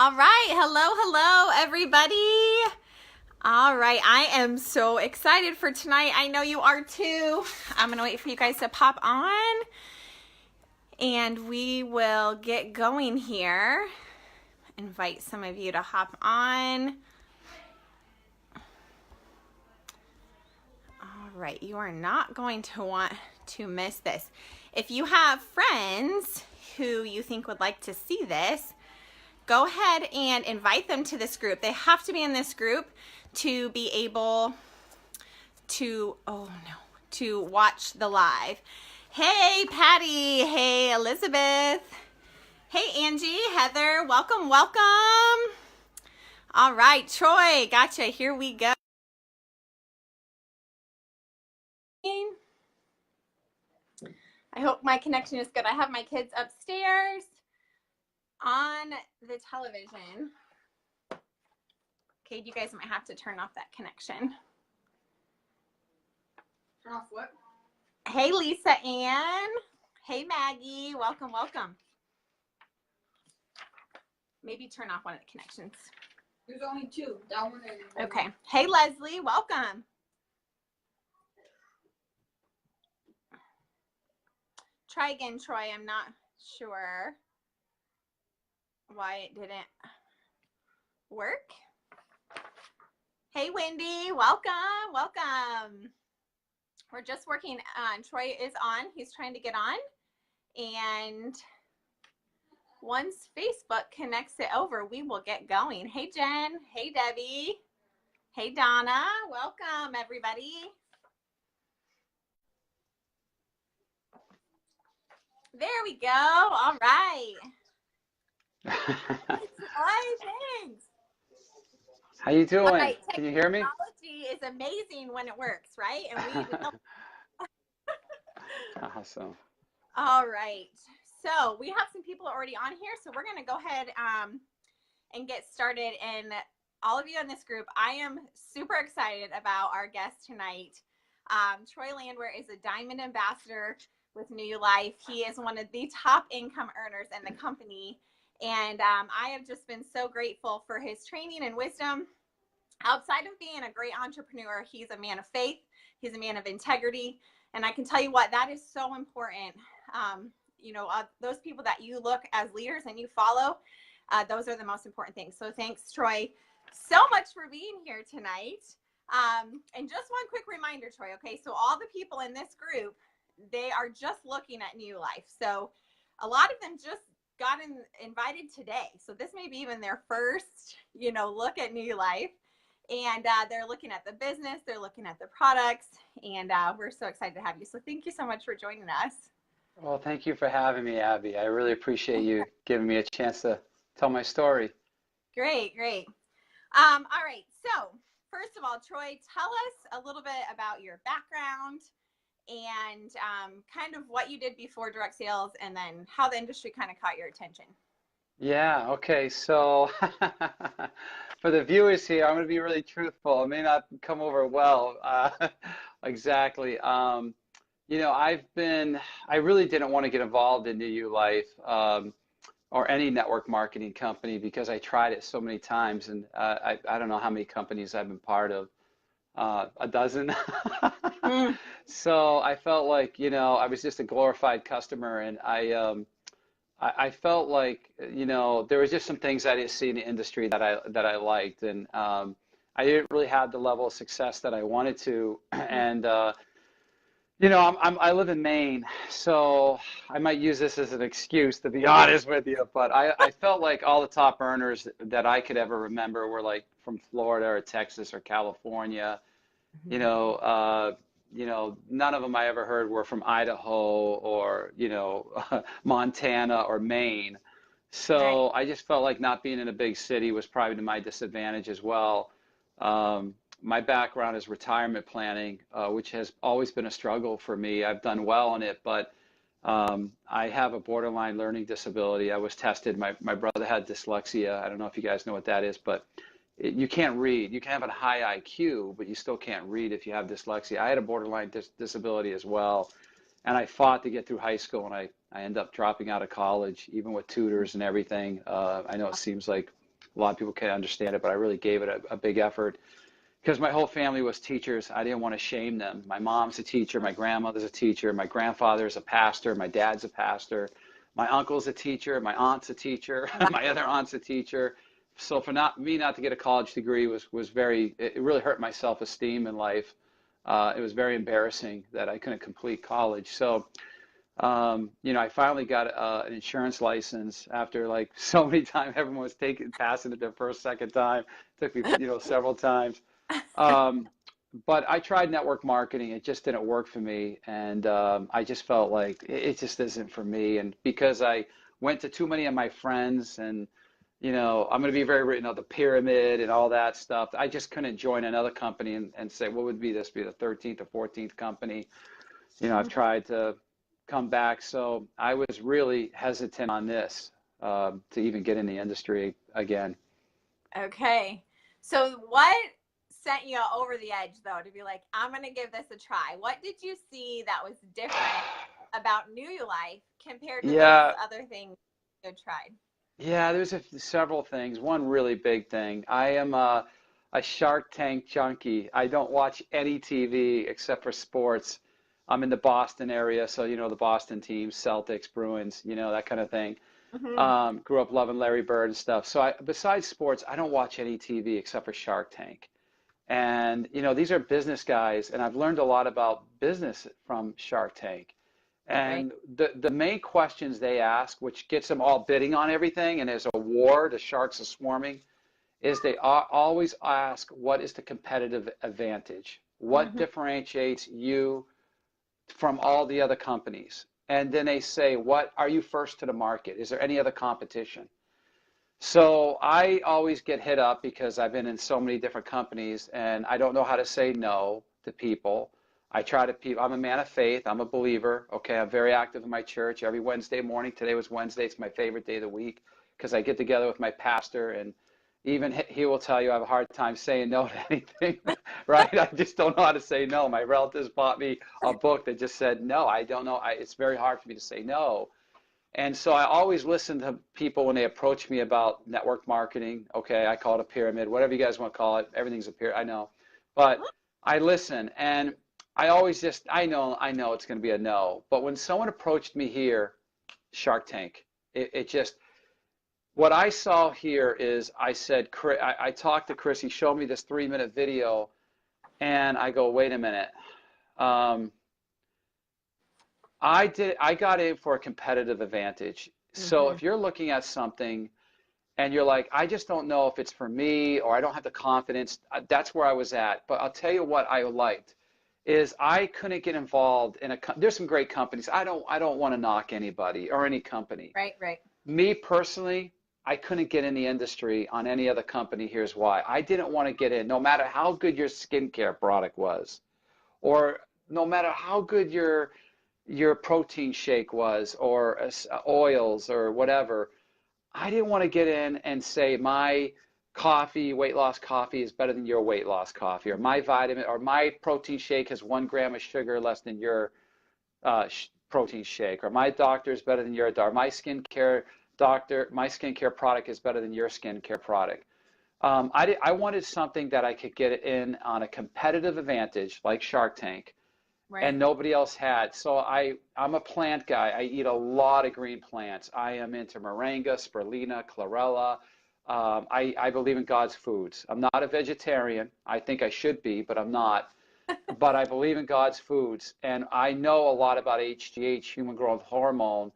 All right. Hello, everybody. All right. I am so excited for tonight. I know you are too. I'm going to wait for you guys to pop on and we will get going here. Invite some of you to hop on. All right. You are not going to want to miss this. If you have friends who you think would like to see this, go ahead and invite them to this group. They have to be in this group to be able to, to watch the live. Hey, Patty. Hey, Elizabeth. Hey, Angie, Heather. Welcome. All right, Troy, gotcha. Here we go. I hope my connection is good. I have my kids upstairs on the television. Okay, you guys might have to turn off that connection. Turn off what? Hey, Lisa Ann. Hey, Maggie. Welcome. Maybe turn off one of the connections. There's only two. That one and okay. Hey, Leslie. Welcome. Try again, Troy. I'm not sure why it didn't work. Hey, Wendy. Welcome. We're just working on, Troy is on. He's trying to get on. And once Facebook connects it over, we will get going. Hey, Jen. Hey, Debbie. Hey, Donna. Welcome, everybody. There we go. All right. Hi, thanks. How you doing? Right, can you hear me? Technology is amazing when it works, right? And Awesome. All right. So we have some people already on here, so we're going to go ahead and get started. And all of you in this group, I am super excited about our guest tonight. Troy Landwehr is a Diamond Ambassador with New Life. He is one of the top income earners in the company. And I have just been so grateful for his training and wisdom. Outside of being a great entrepreneur, he's a man of faith. He's a man of integrity. And I can tell you what, that is so important. Those people that you look as leaders and you follow, those are the most important things. So thanks, Troy, so much for being here tonight. And just one quick reminder, Troy, okay? So all the people in this group, they are just looking at New Life. So a lot of them just got invited today. So this may be even their first, look at New Life. And they're looking at the business, they're looking at the products, and we're so excited to have you. So thank you so much for joining us. Well, thank you for having me, Abby. I really appreciate you giving me a chance to tell my story. Great. All right. So first of all, Troy, tell us a little bit about your background and kind of what you did before direct sales and then how the industry kind of caught your attention. Yeah, okay. So for the viewers here, I'm going to be really truthful. It may not come over well. Exactly. I really didn't want to get involved in New Life or any network marketing company because I tried it so many times, and I don't know how many companies I've been part of, a dozen. So I felt like, I was just a glorified customer, and I felt like, there was just some things I didn't see in the industry that I liked, and I didn't really have the level of success that I wanted to, and I live in Maine, so I might use this as an excuse to be honest with you, but I felt like all the top earners that I could ever remember were like from Florida or Texas or California. None of them I ever heard were from Idaho or, Montana or Maine. So I just felt like not being in a big city was probably to my disadvantage as well. My background is retirement planning, which has always been a struggle for me. I've done well in it, but I have a borderline learning disability. I was tested. My brother had dyslexia. I don't know if you guys know what that is, but you can't read. You can have a high IQ, but you still can't read if you have dyslexia. I had a borderline disability as well, and I fought to get through high school, and I ended up dropping out of college, even with tutors and everything. I know it seems like a lot of people can't understand it, but I really gave it a big effort because my whole family was teachers. I didn't want to shame them. My mom's a teacher, my grandmother's a teacher, my grandfather's a pastor, my dad's a pastor, my uncle's a teacher, my aunt's a teacher, my other aunt's a teacher. So for me not to get a college degree was very, it really hurt my self-esteem in life. It was very embarrassing that I couldn't complete college. So, you know, I finally got an insurance license after like so many times. Everyone was passing it their first, second time. It took me, you know, several times. But I tried network marketing. It just didn't work for me. And I just felt like it just isn't for me. And because I went to too many of my friends and, you know, I'm going to be very written on the pyramid and all that stuff. I just couldn't join another company and say, what would be this be the 13th or 14th company? You know, I've tried to come back. So I was really hesitant on this to even get in the industry again. Okay. So what sent you over the edge, though, to be like, I'm going to give this a try? What did you see that was different about New Life compared to those other things you had tried? Yeah, there's several things. One really big thing. I am a Shark Tank junkie. I don't watch any TV except for sports. I'm in the Boston area, so you know the Boston teams, Celtics, Bruins, you know, that kind of thing. Grew up loving Larry Bird and stuff. So besides sports, I don't watch any TV except for Shark Tank. And you know, these are business guys, and I've learned a lot about business from Shark Tank. And the main questions they ask, which gets them all bidding on everything, and there's a war, the sharks are swarming, is they always ask, what is the competitive advantage? What differentiates you from all the other companies? And then they say, what are you first to the market? Is there any other competition? So I always get hit up because I've been in so many different companies, and I don't know how to say no to people. I'm a man of faith. I'm a believer. Okay, I'm very active in my church every Wednesday morning. Today was Wednesday. It's my favorite day of the week because I get together with my pastor, and even he will tell you I have a hard time saying no to anything, right? I just don't know how to say no. My relatives bought me a book that just said no. I don't know. It's very hard for me to say no. And so I always listen to people when they approach me about network marketing. Okay, I call it a pyramid, whatever you guys want to call it. Everything's a pyramid, I know. But I listen, and I always I know it's going to be a no. But when someone approached me here, Shark Tank, it just, what I saw here is I said, I talked to Chris, he showed me this 3-minute video, and I go, wait a minute. I got in for a competitive advantage. So if you're looking at something and you're like, I just don't know if it's for me, or I don't have the confidence, that's where I was at. But I'll tell you what I liked is I couldn't get involved in there's some great companies. I don't want to knock anybody or any company. Right. Me personally, I couldn't get in the industry on any other company. Here's why. I didn't want to get in, no matter how good your skincare product was, or no matter how good your protein shake was, or oils or whatever. I didn't want to get in and say my coffee, weight loss coffee is better than your weight loss coffee, or my vitamin, or my protein shake has 1 gram of sugar less than your protein shake, or my doctor is better than your doctor, my skincare product is better than your skincare product. I wanted something that I could get in on a competitive advantage like Shark Tank, and nobody else had. So I'm a plant guy. I eat a lot of green plants. I am into moringa, spirulina, chlorella. I believe in God's foods. I'm not a vegetarian. I think I should be, but I'm not. But I believe in God's foods, and I know a lot about HGH, human growth hormone.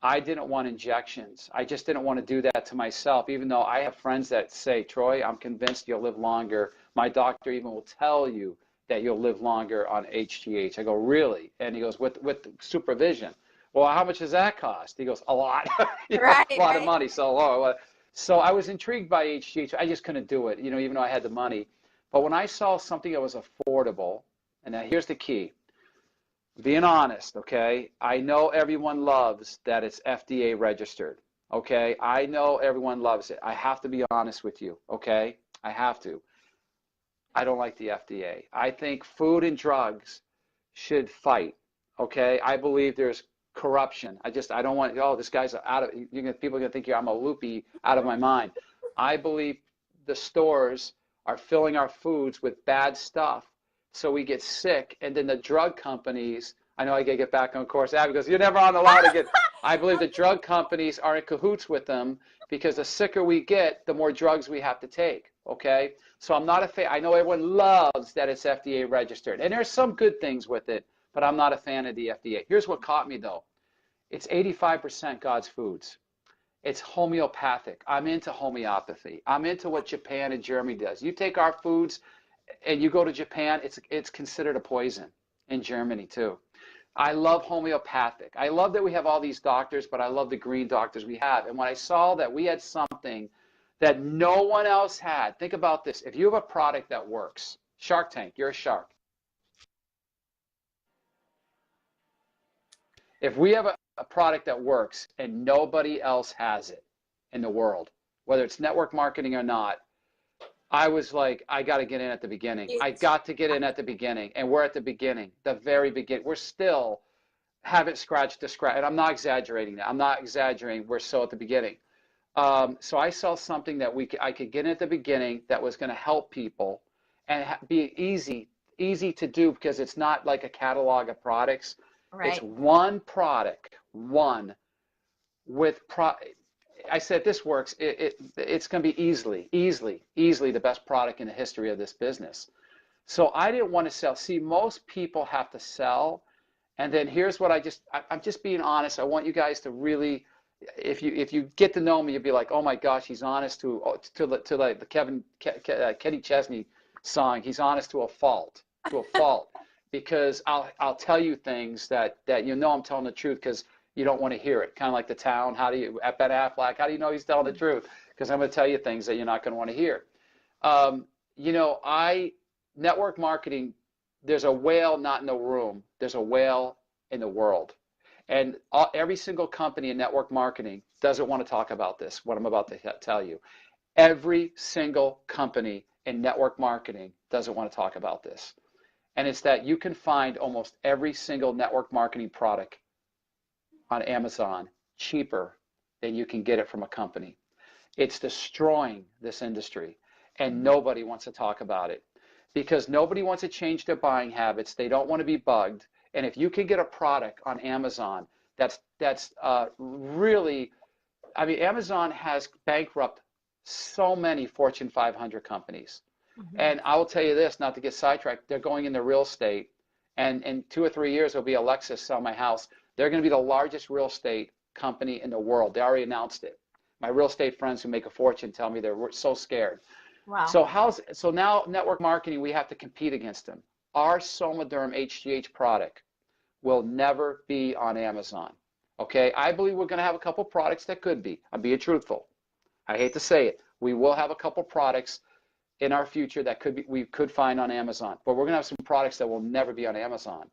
I didn't want injections. I just didn't want to do that to myself, even though I have friends that say, Troy, I'm convinced you'll live longer. My doctor even will tell you that you'll live longer on HGH. I go, really? And he goes, with supervision. Well, how much does that cost? He goes, a lot. A lot of money. So I was intrigued by HGH. I just couldn't do it, even though I had the money. But when I saw something that was affordable, and now here's the key, being honest, okay? I know everyone loves that it's FDA registered, okay? I know everyone loves it. I have to be honest with you, okay? I have to. I don't like the FDA. I think food and drugs should fight, okay? I believe there's corruption. I don't want, this guy's out of, people are going to think I'm a loopy out of my mind. I believe the stores are filling our foods with bad stuff, so we get sick, and then the drug companies, I know I gotta get back on course, Abby goes, you're never on the line again. I believe the drug companies are in cahoots with them, because the sicker we get, the more drugs we have to take, okay? So I'm not a fan. I know everyone loves that it's FDA registered, and there's some good things with it, but I'm not a fan of the FDA. Here's what caught me though. It's 85% God's foods. It's homeopathic. I'm into homeopathy. I'm into what Japan and Germany does. You take our foods and you go to Japan, it's considered a poison. In Germany too. I love homeopathic. I love that we have all these doctors, but I love the green doctors we have. And when I saw that we had something that no one else had, think about this. If you have a product that works, Shark Tank, you're a shark. If we have a product that works and nobody else has it in the world, whether it's network marketing or not, I was like, I got to get in at the beginning. I got to get in at the beginning. And we're at the beginning, the very beginning. We're still haven't scratched the scratch. And I'm not exaggerating that. I'm not exaggerating. We're still at the beginning. So I saw something that I could get in at the beginning that was going to help people and be easy to do, because it's not like a catalog of products. Right. It's one product, one with I said, this works. It's going to be easily the best product in the history of this business. So I didn't want to sell. See, most people have to sell. And then here's what I'm just being honest. I want you guys to really, if you get to know me, you'll be like, oh my gosh, he's honest to like the Kenny Chesney song. He's honest to a fault, because I'll tell you things that I'm telling the truth, because you don't want to hear it. Kind of like The Town. Ben Affleck, how do you know he's telling the truth? Because I'm going to tell you things that you're not going to want to hear. Network marketing, there's a whale not in the room. There's a whale in the world. And every single company in network marketing doesn't want to talk about this, what I'm about to tell you. Every single company in network marketing doesn't want to talk about this. And it's that you can find almost every single network marketing product on Amazon cheaper than you can get it from a company. It's destroying this industry, and nobody wants to talk about it, because nobody wants to change their buying habits. They don't want to be bugged. And if you can get a product on Amazon that's really, I mean, Amazon has bankrupted so many Fortune 500 companies. Mm-hmm. And I will tell you this, not to get sidetracked, they're going into real estate, and in 2 or 3 years, there'll be Alexa Sell My House. They're going to be the largest real estate company in the world. They already announced it. My real estate friends who make a fortune tell me they're so scared. Wow. So now network marketing, we have to compete against them. Our Somaderm HGH product will never be on Amazon. Okay, I believe we're going to have a couple products that could be. I'm being truthful. I hate to say it. We will have a couple products in our future that we could find on Amazon, but we're going to have some products that will never be on Amazon.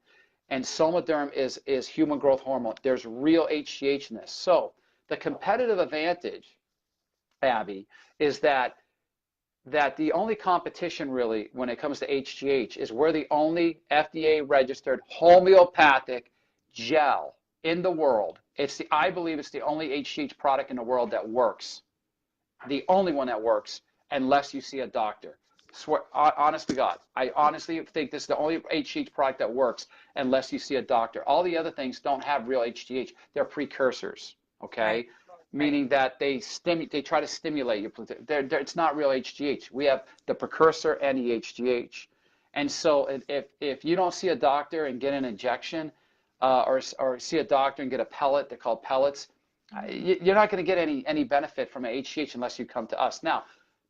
And Somaderm is human growth hormone. There's real HGH in this. So the competitive advantage, Abby, is that the only competition really when it comes to HGH is we're the only FDA registered homeopathic gel in the world. I believe it's the only HGH product in the world that works. The only one that works, unless you see a doctor. Swear, honest to God, I honestly think this is the only HGH product that works unless you see a doctor. All the other things don't have real HGH. They're precursors, okay? Right. Meaning that they try to stimulate you. It's not real HGH. We have the precursor and the HGH. And so if you don't see a doctor and get an injection, or see a doctor and get a pellet, they're called pellets, you're not going to get any benefit from an HGH unless you come to us. Now,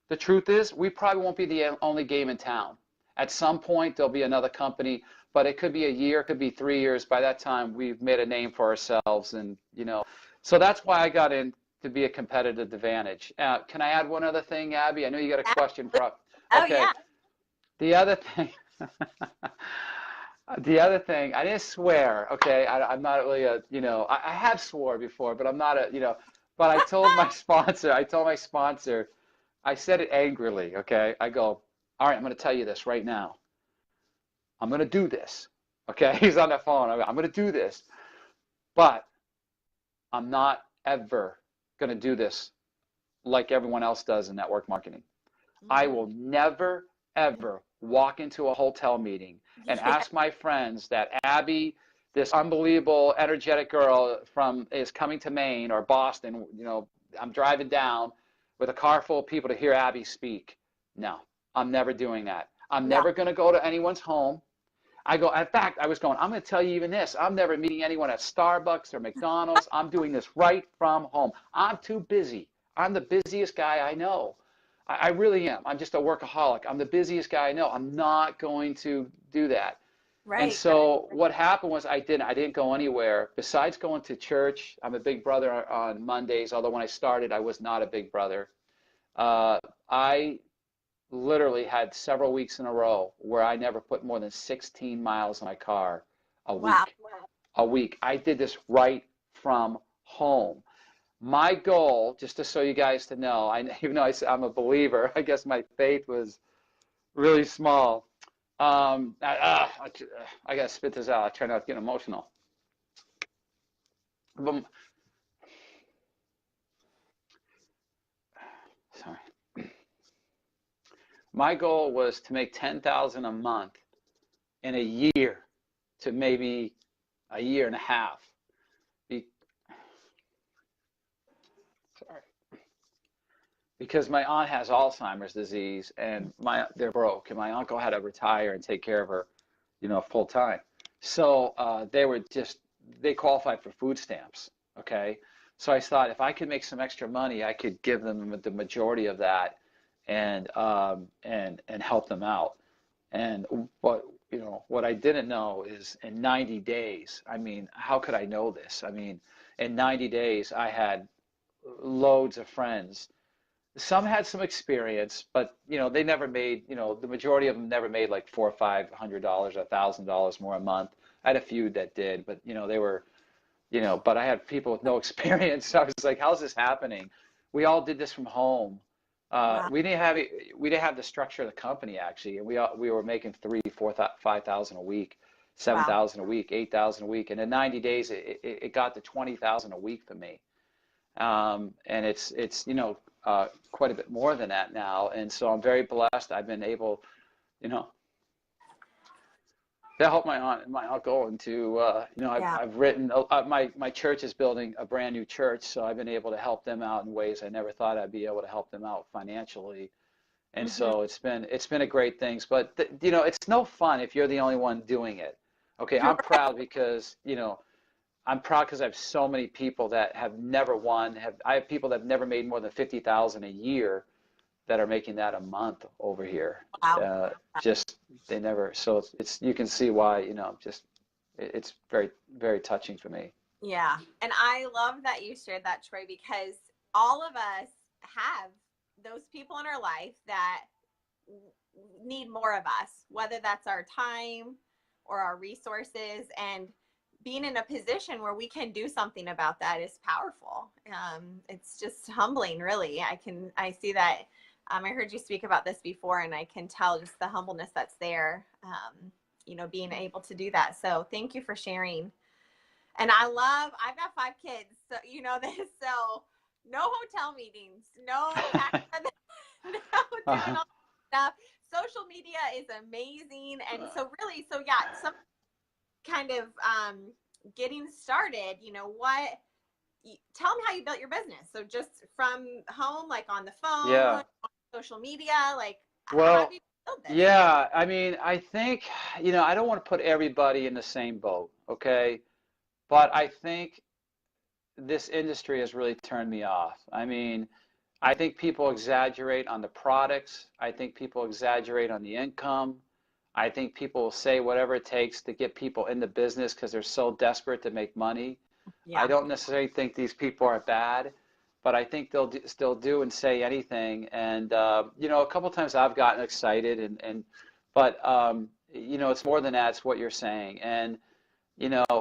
the truth is, we probably won't be the only game in town. At some point, there'll be another company, but it could be a year, it could be 3 years. By that time, we've made a name for ourselves, and so that's why I got in, to be a competitive advantage. Can I add one other thing, Abby? I know you got a question for. Okay. Oh, yeah. The other thing. The other thing, I didn't swear. Okay, I'm not really a. I have swore before, but I'm not a. But I told my sponsor. I said it angrily, okay? I go, all right, I'm going to tell you this right now. I'm going to do this, okay? He's on the phone. I'm going to do this, but I'm not ever going to do this like everyone else does in network marketing. I will never, ever walk into a hotel meeting and ask my friends that Abby, this unbelievable, energetic girl is coming to Maine or Boston. You know, I'm driving down with a car full of people to hear Abby speak. No, I'm never doing that. I'm never going to go to anyone's home. In fact, I was going, I'm going to tell you even this. I'm never meeting anyone at Starbucks or McDonald's. I'm doing this right from home. I'm too busy. I'm the busiest guy I know. I really am. I'm just a workaholic. I'm the busiest guy I know. I'm not going to do that. Right. And so what happened was I didn't go anywhere besides going to church. I'm a big brother on Mondays, although when I started, I was not a big brother. I literally had several weeks in a row where I never put more than 16 miles in my car a week. Wow. A week. I did this right from home. My goal, just to show you guys to know, even though I'm a believer, I guess my faith was really small. I got to spit this out. I try not to get emotional. Sorry. My goal was to make $10,000 a month in a year to maybe a year and a half. Sorry. Because my aunt has Alzheimer's disease and they're broke, and my uncle had to retire and take care of her, you know, full time. So they qualified for food stamps. Okay. So I thought if I could make some extra money, I could give them the majority of that and help them out. And what I didn't know is in 90 days, I mean, how could I know this? I mean, in 90 days, I had loads of friends. Some had some experience, but they never made, the majority of them never made like $400 or $500 or $1,000 more a month. I had a few that did, but they were, but I had people with no experience. So I was like, how's this happening? We all did this from home. Wow. We didn't have the structure of the company actually, and we were making $3,000, $4,000, $5,000 a week, $7,000 a week, $8,000 a week, and in 90 days it got to $20,000 a week for me, and it's quite a bit more than that now, and so I'm very blessed. I've been able, to help my aunt and my uncle, and to I've written my church is building a brand new church, so I've been able to help them out in ways I never thought I'd be able to help them out financially, and so it's been a great thing. But it's no fun if you're the only one doing it. Okay, I'm proud because I have so many people that have never won. I have people that have never made more than $50,000 a year that are making that a month over here. Wow. They never. So it's you can see why it's very, very touching for me. Yeah, and I love that you shared that, Troy, because all of us have those people in our life that need more of us, whether that's our time or our resources, and being in a position where we can do something about that is powerful. It's just humbling, really. I see that. I heard you speak about this before, and I can tell just the humbleness that's there, being able to do that. So thank you for sharing. And I've got 5 kids, so you know this, so no hotel meetings, no doing all that stuff. Social media is amazing. And so really, some kind of getting started, tell them how you built your business. So just from home, like on the phone, on social media, like how do you build this? Yeah, I mean, I think, I don't want to put everybody in the same boat, okay? But I think this industry has really turned me off. I mean, I think people exaggerate on the products. I think people exaggerate on the income. I think people will say whatever it takes to get people in the business because they're so desperate to make money. Yeah. I don't necessarily think these people are bad, but I think they'll still do and say anything. And a couple of times I've gotten excited, but it's more than that. It's what you're saying. And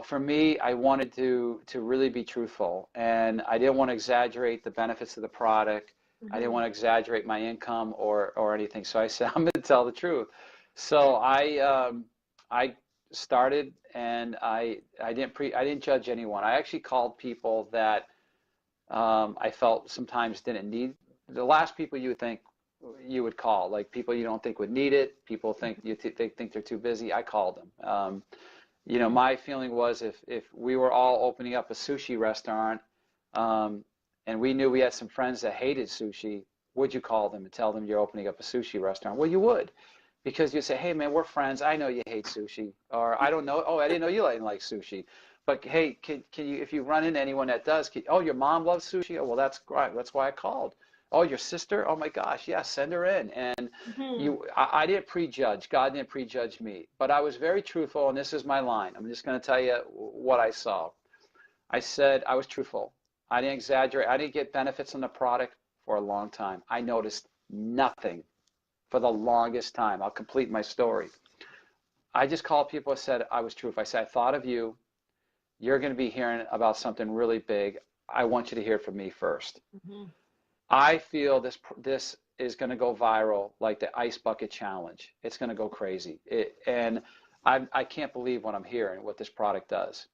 for me, I wanted to really be truthful, and I didn't want to exaggerate the benefits of the product. Mm-hmm. I didn't want to exaggerate my income or anything. So I said, I'm going to tell the truth. So I started, and I didn't judge anyone. I actually called people that I felt sometimes didn't need the last people you would think you would call, like people you don't think would need it, people think they think they're too busy. I called them. You know, my feeling was if we were all opening up a sushi restaurant, and we knew we had some friends that hated sushi, would you call them and tell them you're opening up a sushi restaurant? Well, you would, because you'd say, hey man, we're friends. I know you hate sushi, or I don't know. Oh, I didn't know you didn't like sushi. But hey, can you, if you run into anyone that does, oh, your mom loves sushi? Oh, well, that's great. That's why I called. Oh, your sister? Oh my gosh, yeah, send her in. And I didn't prejudge. God didn't prejudge me. But I was very truthful, and this is my line. I'm just going to tell you what I saw. I said I was truthful. I didn't exaggerate. I didn't get benefits on the product for a long time. I noticed nothing for the longest time. I'll complete my story. I just called people and said I was truthful. I said, I thought of you. You're going to be hearing about something really big. I want you to hear from me first. I feel this is going to go viral like the ice bucket challenge. It's going to go crazy. And I can't believe what I'm hearing, what this product does.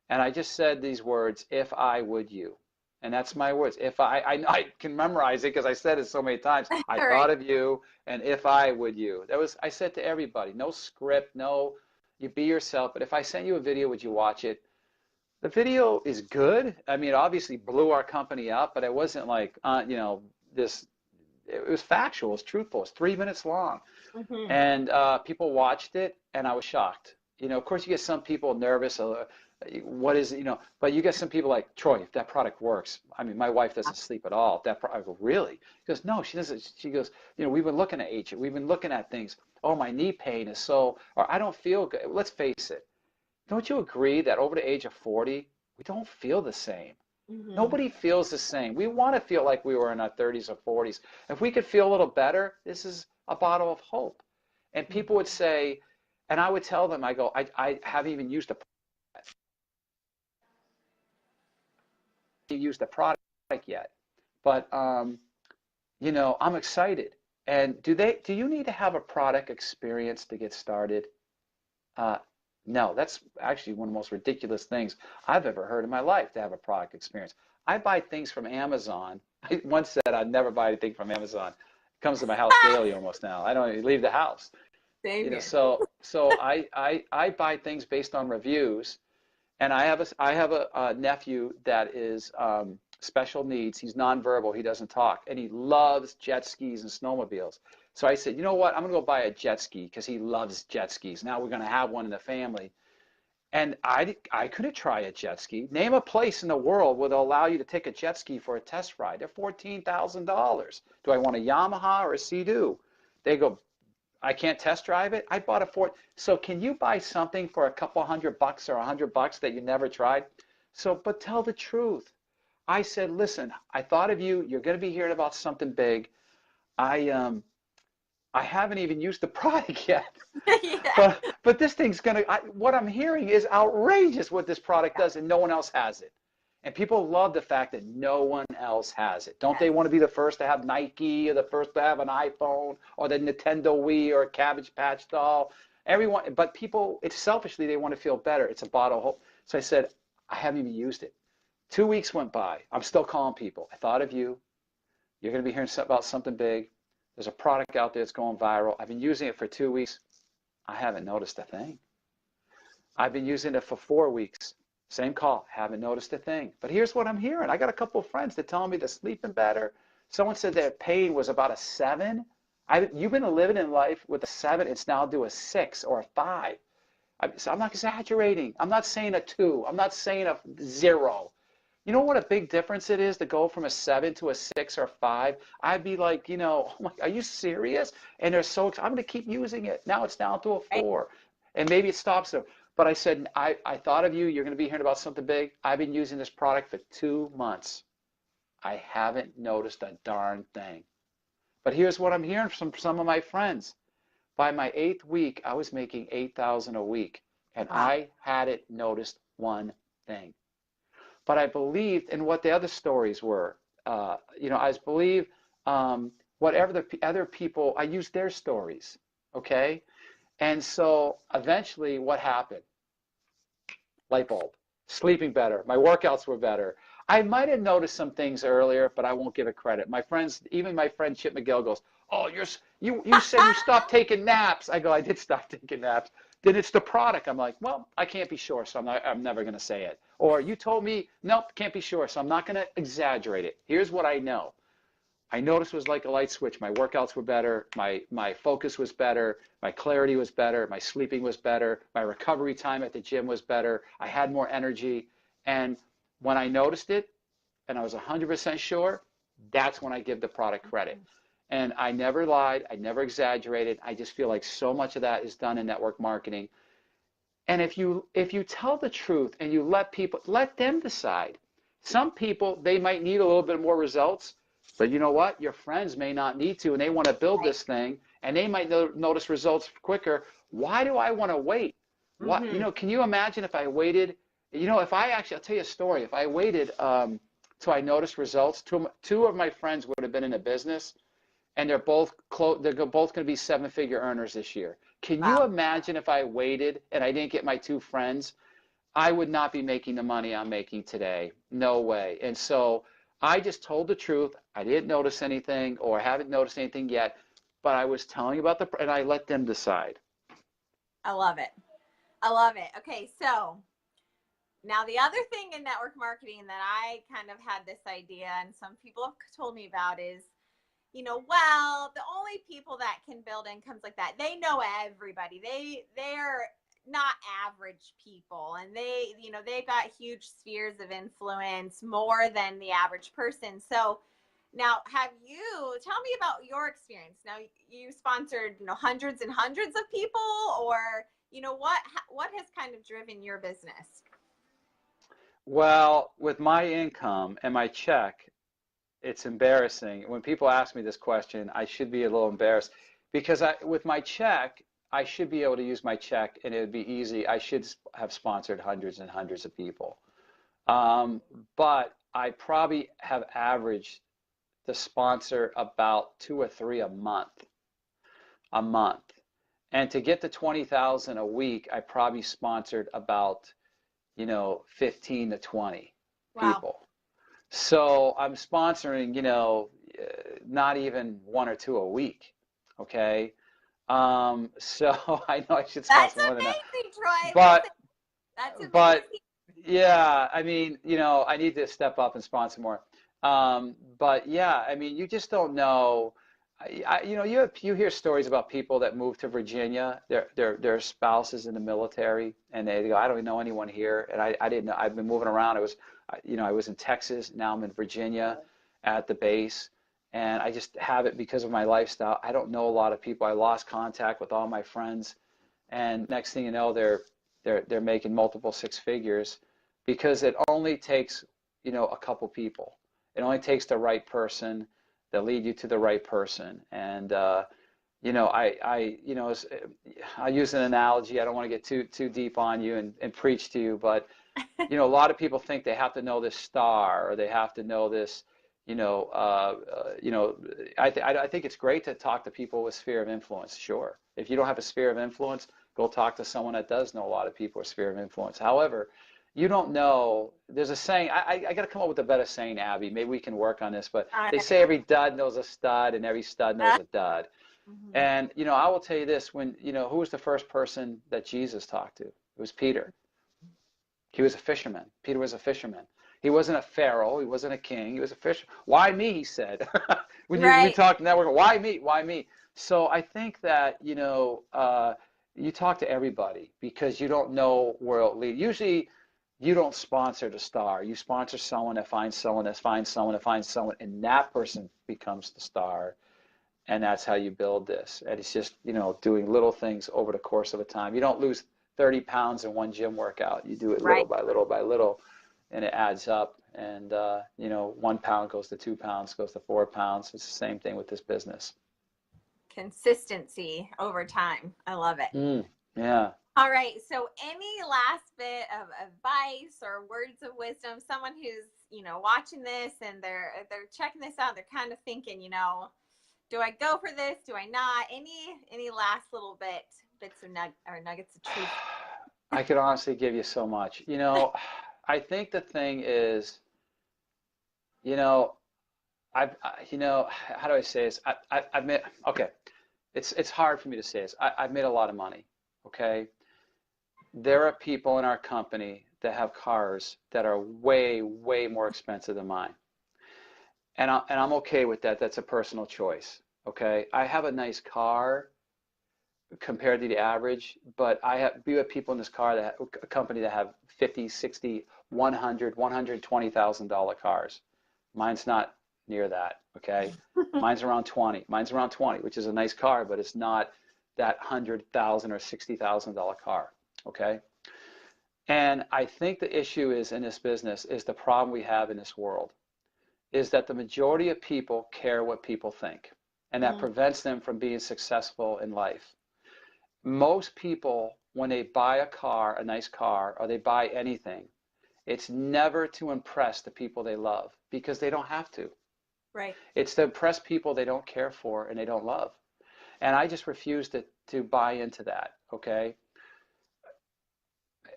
And I just said these words, if I would you. And that's my words. If I can memorize it because I said it so many times. I thought of you, and if I would you. That was, I said to everybody, no script, no, you be yourself. But if I sent you a video, would you watch it? The video is good. I mean, it obviously blew our company up, but it wasn't like, you know, this, it was factual, it's truthful. It's 3 minutes long. And people watched it, and I was shocked. You know, of course, you get some people nervous. What is it, you know, but you get some people like, Troy, if that product works, I mean, my wife doesn't sleep at all. If that I go, really? She goes, no, she doesn't. She goes, you know, we've been looking at H. We've been looking at things. Oh, my knee pain is so, or I don't feel good. Let's face it. Don't you agree that over the age of 40, we don't feel the same? Nobody feels the same. We want to feel like we were in our 30s or 40s. If we could feel a little better, this is a bottle of hope. And people would say, and I would tell them, I go, I haven't even used the product yet, but you know, I'm excited. And do you need to have a product experience to get started? No, that's actually one of the most ridiculous things I've ever heard in my life, to have a product experience. I buy things from Amazon. I once said I'd never buy anything from Amazon. It comes to my house daily almost now. I don't even leave the house. Same you know, here. so I buy things based on reviews, and I have a nephew that is special needs. He's nonverbal. He doesn't talk, and he loves jet skis and snowmobiles. So I said, you know what? I'm going to go buy a jet ski because he loves jet skis. Now we're going to have one in the family. And I couldn't try a jet ski. Name a place in the world where they'll allow you to take a jet ski for a test ride. They're $14,000. Do I want a Yamaha or a Sea-Doo? They go, I can't test drive it. I bought a Ford. So can you buy something for a couple $100 or $100 that you never tried? So, but tell the truth. I said, listen, I thought of you. You're going to be hearing about something big. I haven't even used the product yet, but this thing's gonna. What I'm hearing is outrageous. What this product does, and no one else has it. And people love the fact that no one else has it. Don't they want to be the first to have Nike, or the first to have an iPhone, or the Nintendo Wii, or a Cabbage Patch doll? Everyone, but people, it's selfishly they want to feel better. It's a bottle of hope. So I said, I haven't even used it. 2 weeks went by. I'm still calling people. I thought of you. You're going to be hearing about something big. There's a product out there that's going viral. I've been using it for 2 weeks. I haven't noticed a thing. I've been using it for 4 weeks. Same call. Haven't noticed a thing. But here's what I'm hearing. I got a couple of friends that tell me they're sleeping better. Someone said their pain was about a 7. You've been living in life with a 7. It's now to a 6 or a 5. So I'm not exaggerating. I'm not saying a 2. I'm not saying a 0. You know what a big difference it is to go from a 7 to a 6 or 5? I'd be like, you know, oh my, are you serious? And they're so excited. I'm going to keep using it. Now it's down to a 4. And maybe it stops there. But I said, I thought of you. You're going to be hearing about something big. I've been using this product for 2 months. I haven't noticed a darn thing. But here's what I'm hearing from some of my friends. By my 8th week, I was making $8,000 a week. And I hadn't noticed one thing. But I believed in what the other stories were. You know, I believe whatever the other people, I used their stories, okay? And so eventually what happened? Light bulb. Sleeping better. My workouts were better. I might have noticed some things earlier, but I won't give it credit. My friends, even my friend Chip McGill goes, "Oh, you said you stopped taking naps." I go, "I did stop taking naps." Then it's the product. I'm like, "Well, I can't be sure, so I'm never going to say it." Or you told me, "Nope, can't be sure, so I'm not going to exaggerate it." Here's what I know. I noticed it was like a light switch. My workouts were better. My focus was better. My clarity was better. My sleeping was better. My recovery time at the gym was better. I had more energy. And when I noticed it and I was 100% sure, that's when I give the product credit. And I never lied. I never exaggerated. I just feel like so much of that is done in network marketing. And if you tell the truth and you let them decide. Some people, they might need a little bit more results, but you know what? Your friends may not need to, and they want to build this thing, and they might notice results quicker. Why do I want to wait? What, can you imagine if I waited? If I actually, I'll tell you a story. If I waited till I noticed results, two of my friends would have been in a business, and they're both going to be seven-figure earners this year. Can you imagine if I waited and I didn't get my two friends? I would not be making the money I'm making today. No way. And so I just told the truth. I didn't notice anything, or haven't noticed anything yet, but I was telling about and I let them decide. I love it. I love it. Okay, so now the other thing in network marketing that I kind of had this idea, and some people have told me about, is, well, the only people that can build incomes like that, they know everybody. They're not average people, and they've got huge spheres of influence, more than the average person. So now, tell me about your experience. Now, you sponsored, hundreds and hundreds of people, or, what has kind of driven your business? Well, with my income and my check, it's embarrassing. When people ask me this question, I should be a little embarrassed because with my check, I should be able to use my check and it would be easy. I should have sponsored hundreds and hundreds of people. But I probably have averaged to sponsor about 2 or 3 a month. And to get to 20,000 a week, I probably sponsored about, 15 to 20 people. So I'm sponsoring, not even 1 or 2 a week. Okay. So I know I should sponsor more than that. That's amazing, Troy. That's amazing. But yeah, I mean, I need to step up and sponsor more. But yeah, I mean, you just don't know. You hear stories about people that move to Virginia. Their spouses in the military, and they go, "I don't know anyone here," and I didn't know. I've been moving around. I was in Texas. Now I'm in Virginia at the base, and I just have it because of my lifestyle. I don't know a lot of people. I lost contact with all my friends, and next thing you know, they're making multiple six figures because it only takes a couple people. It only takes the right person that lead you to the right person. And I use an analogy. I don't want to get too deep on you and preach to you, but a lot of people think they have to know this star or they have to know this. I think it's great to talk to people with sphere of influence. Sure, if you don't have a sphere of influence, go talk to someone that does know a lot of people with sphere of influence. However, you don't know. There's a saying. I got to come up with a better saying, Abby. Maybe we can work on this. But they say every dud knows a stud, and every stud knows a dud. Mm-hmm. And I will tell you this: who was the first person that Jesus talked to? It was Peter. He was a fisherman. Peter was a fisherman. He wasn't a pharaoh. He wasn't a king. He was a fisherman. Why me? He said. When we talk network, why me? Why me? So I think that you talk to everybody because you don't know where it'll lead. Usually. You don't sponsor the star. You sponsor someone that finds someone that finds someone that finds someone, and that person becomes the star. And that's how you build this. And it's just, doing little things over the course of a time. You don't lose 30 pounds in one gym workout. You do it little by little by little, and it adds up. And, 1 pound goes to 2 pounds, goes to 4 pounds. It's the same thing with this business. Consistency over time. I love it. Yeah. All right. So any last bit of advice or words of wisdom, someone who's, watching this and they're checking this out, they're kind of thinking, do I go for this? Do I not? Any last little bits of nuggets of truth? I could honestly give you so much. I think the thing is you know, how do I say this? I've made, okay, it's hard for me to say this. I've made a lot of money, okay? There are people in our company that have cars that are way, way more expensive than mine. And I'm okay with that. That's a personal choice, okay? I have a nice car compared to the average, but be with people in this a company that have 50, 60, 100, $120,000 cars. Mine's not near that, okay? Mine's around 20. Mine's around 20, which is a nice car, but it's not that $100,000 or $60,000 car, okay? And I think the issue is in this business is the problem we have in this world is that the majority of people care what people think, and that prevents them from being successful in life. Most people, when they buy a car, a nice car, or they buy anything, it's never to impress the people they love because they don't have to. Right. It's to impress people they don't care for and they don't love. And I just refuse to buy into that, okay?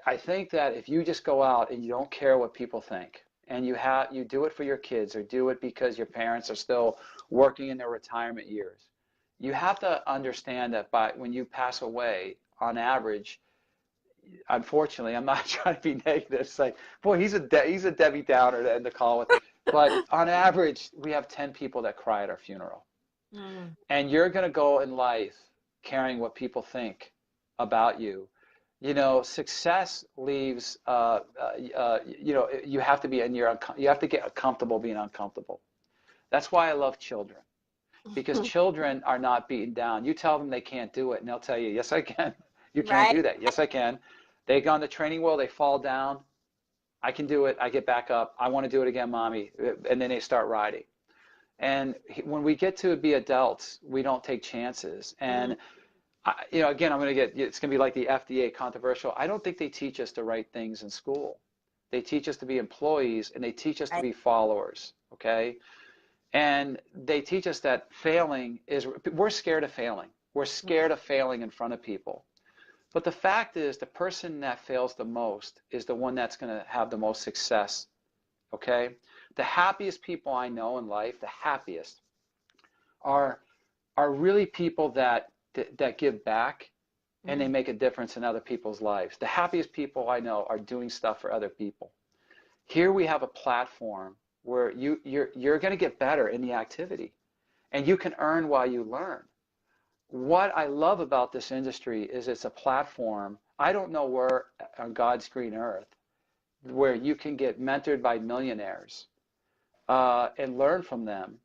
I think that if you just go out and you don't care what people think, and you do it for your kids or do it because your parents are still working in their retirement years, you have to understand that when you pass away, on average, unfortunately, I'm not trying to be negative. It's like, boy, he's a Debbie Downer to end the call with. But on average, we have 10 people that cry at our funeral. And you're going to go in life caring what people think about you. You know, success leaves, you have to you have to get comfortable being uncomfortable. That's why I love children. Because children are not beaten down. You tell them they can't do it, and they'll tell you, yes, I can. You can't do that. Yes, I can. They go on the training wheel, they fall down. I can do it. I get back up. I want to do it again, mommy. And then they start riding. And when we get to be adults, we don't take chances. And, again, it's going to be like the FDA controversial. I don't think they teach us the right things in school. They teach us to be employees, and they teach us to be followers, okay? And they teach us that we're scared of failing. We're scared of failing in front of people. But the fact is, the person that fails the most is the one that's going to have the most success, okay? The happiest people I know in life, the happiest, are really people that give back and they make a difference in other people's lives. The happiest people I know are doing stuff for other people. Here we have a platform where you're going to get better in the activity, and you can earn while you learn. What I love about this industry is it's a platform. I don't know where on God's green earth where you can get mentored by millionaires and learn from them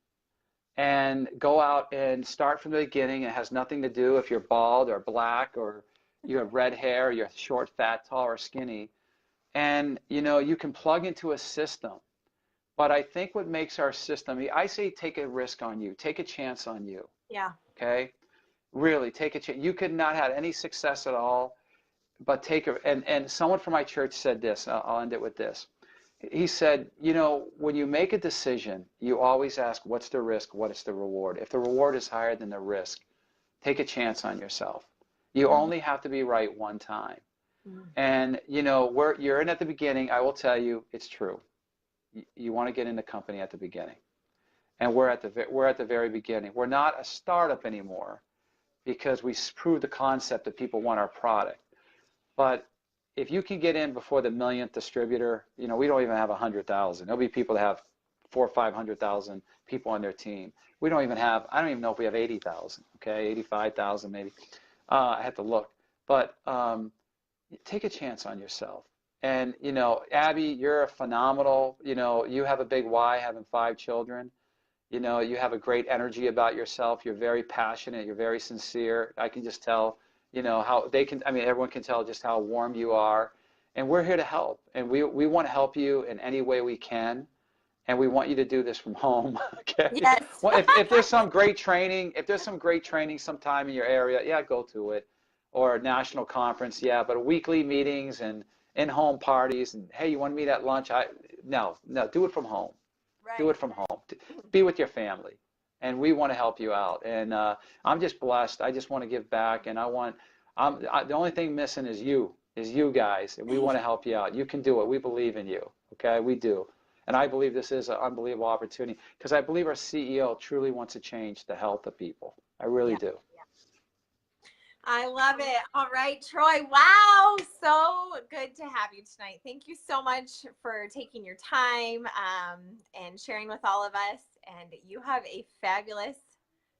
and go out and start from the beginning. It has nothing to do if you're bald or black or you have red hair, or you're short, fat, tall, or skinny. And, you can plug into a system. But I think what makes our system, I say take a risk on you, take a chance on you. Yeah. Okay? Really, take a chance. You could not have any success at all, but and someone from my church said this, I'll end it with this. He said, when you make a decision, you always ask, what's the risk, what is the reward? If the reward is higher than the risk, take a chance on yourself. You only have to be right one time. And, you're in at the beginning, I will tell you, it's true. You want to get in the company at the beginning, and we're at the very beginning. We're not a startup anymore because we proved the concept that people want our product. But if you can get in before the millionth distributor, we don't even have 100,000. There'll be people that have 400,000 or 500,000 people on their team. I don't even know if we have 80,000. Okay, 85,000 maybe. I have to look, but take a chance on yourself. And, Abby, you're a phenomenal, you have a big why, having 5 children. You have a great energy about yourself. You're very passionate. You're very sincere. I can just tell, how everyone can tell just how warm you are. And we're here to help. And we want to help you in any way we can. And we want you to do this from home. Okay. Yes. Well, if there's some great training, sometime in your area, yeah, go to it. Or a national conference, yeah, but weekly meetings and in-home parties, and hey, you want to meet at lunch? No, do it from home. Right. Do it from home. Be with your family, and we want to help you out. And I'm just blessed. I just want to give back, and the only thing missing is you guys, and we want to help you out. You can do it. We believe in you. Okay, we do. And I believe this is an unbelievable opportunity because I believe our CEO truly wants to change the health of people. I really Yeah. do. I love it. All right, Troy. Wow. So good to have you tonight. Thank you so much for taking your time and sharing with all of us. And you have a fabulous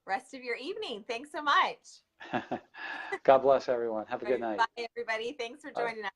rest of your evening. Thanks so much. God bless everyone. Have a good night. Bye, everybody. Thanks for Bye. joining us.